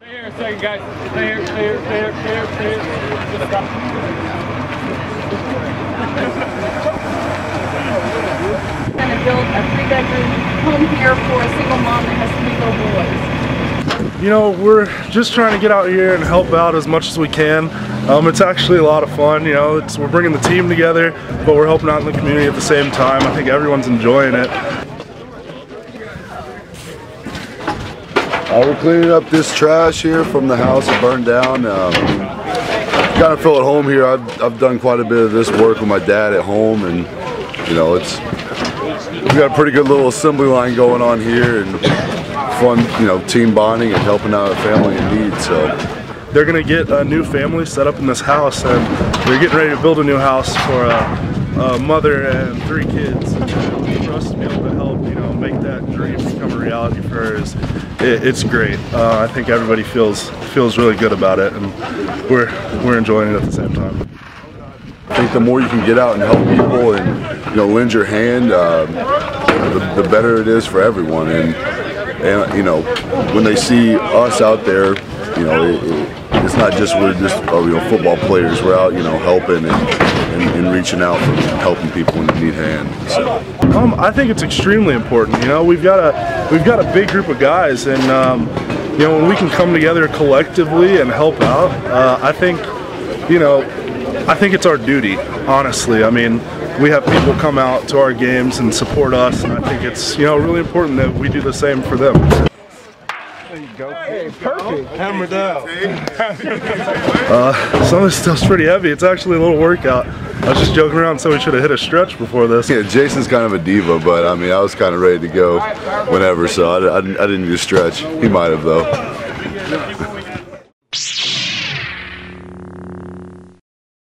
Stay here a second, guys. Stay here, stay here, stay here, stay here, stay here. Just stop. Going to build a 3-bedroom home here for a single mom that has 3 little boys. You know, we're just trying to get out here and help out as much as we can. It's actually a lot of fun. You know, we're bringing the team together, but we're helping out in the community at the same time. I think everyone's enjoying it. We're cleaning up this trash here from the house that burned down. Kind of feel at home here. I've done quite a bit of this work with my dad at home, and you know, we've got a pretty good little assembly line going on here, and fun, you know, team bonding and helping out a family in need. So they're gonna get a new family set up in this house, and they're getting ready to build a new house for a mother and 3 kids. And for us to be able to help, you know, make that dream become a reality for her it's great. I think everybody feels really good about it, and we're enjoying it at the same time. I think the more you can get out and help people and, you know, lend your hand, the better it is for everyone. And you know, when they see us out there, you know, it's not just we're just you know, football players. We're out, you know, helping and reaching out for helping people when they need hand. So. I think it's extremely important. You know, we've got a big group of guys, and you know, when we can come together collectively and help out, I think, you know, I think it's our duty. Honestly, I mean, we have people come out to our games and support us, and I think it's, you know, really important that we do the same for them. There you go. Hey, perfect. Hammer down. Some of this stuff's pretty heavy. It's actually a little workout. I was just joking around, so we should have hit a stretch before this. Yeah, Jason's kind of a diva, but I mean, I was kind of ready to go whenever, so I didn't need to stretch. He might have though.